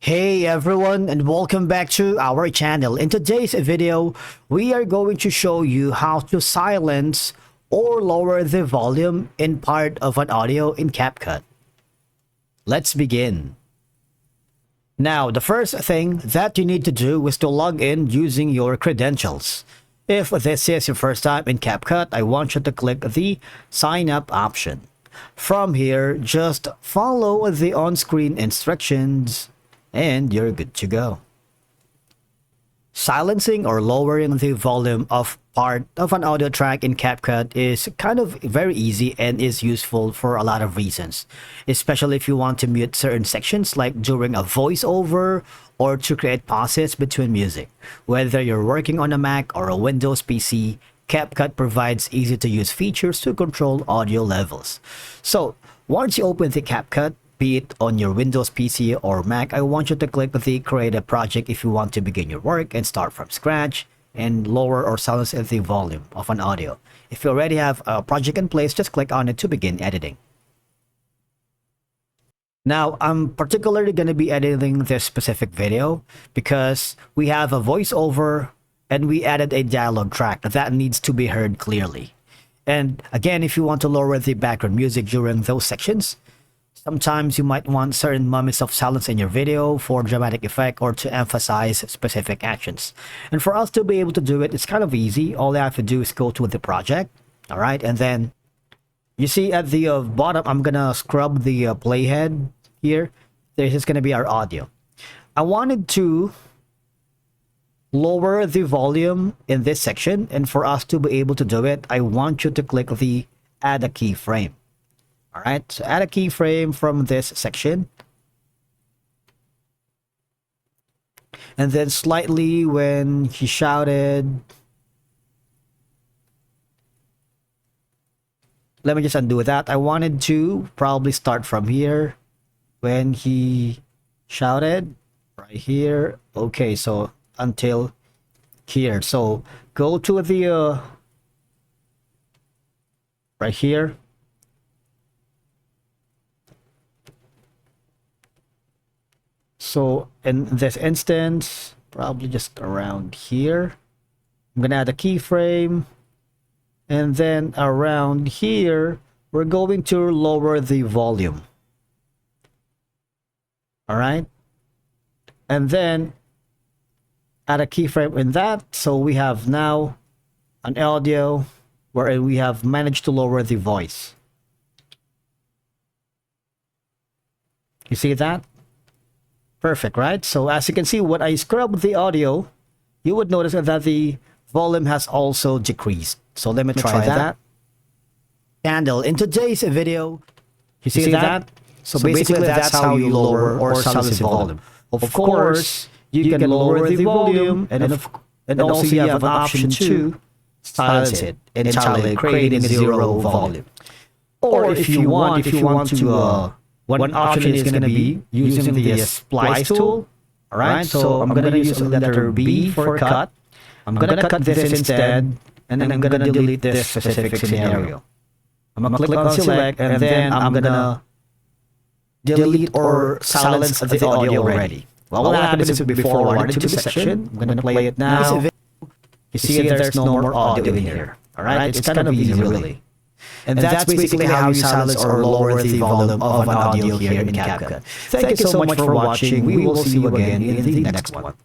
Hey everyone, and welcome back to our channel. In today's video, we are going to show you how to silence or lower the volume in part of an audio in CapCut. Let's begin. Now, the first thing that you need to do is to log in using your credentials. If this is your first time in CapCut, I want you to click the sign up option. From here, just follow the on-screen instructions and you're good to go. Silencing or lowering the volume of part of an audio track in CapCut is kind of very easy and is useful for a lot of reasons, especially if you want to mute certain sections like during a voiceover or to create pauses between music. Whether you're working on a Mac or a Windows PC, CapCut provides easy-to-use features to control audio levels. So, once you open the CapCut, be it on your Windows PC or Mac, I want you to click the Create a Project if you want to begin your work and start from scratch and lower or silence the volume of an audio. If you already have a project in place, just click on it to begin editing. Now, I'm particularly going to be editing this specific video because we have a voiceover and we added a dialogue track that needs to be heard clearly. And again, if you want to lower the background music during those sections, sometimes you might want certain moments of silence in your video for dramatic effect or to emphasize specific actions. And for us to be able to do it, it's kind of easy. All I have to do is go to the project, all right? And then you see at the bottom, I'm gonna scrub the playhead here. This is gonna be our audio. I wanted to lower the volume in this section, and for us to be able to do it, I want you to click the add a keyframe. All right, so add a keyframe from this section. And then slightly when he shouted. Let me just undo that. I wanted to probably start from here when he shouted right here. Okay, so until here. So go to the right here. So in this instance, probably just around here, I'm gonna add a keyframe, and then around here, we're going to lower the volume. All right, and then add a keyframe in that. So we have now an audio where we have managed to lower the voice. You see that? Perfect, right? So as you can see, when I scrub the audio, you would notice that the volume has also decreased. So let me try that. Handle in today's video, you see that? So basically that's how you lower or silence the volume. Of course, you can lower the volume, and also you have an option to silence it entirely, creating a zero volume. Or if you want to one option is going to be using the splice tool. All right, so I'm going to use the letter B for cut. I'm going to cut this instead, and then I'm going to delete this specific scenario. I'm going to click on select, and then I'm going to delete or silence the audio already. Well, what happened is before I wanted to the section. I'm going to play it now. You see there's no more audio in here. All right, it's kind of easy, really. And that's basically how you silence or lower the volume of an audio here in CapCut. Thank you so much for watching. We will see you again in the next one.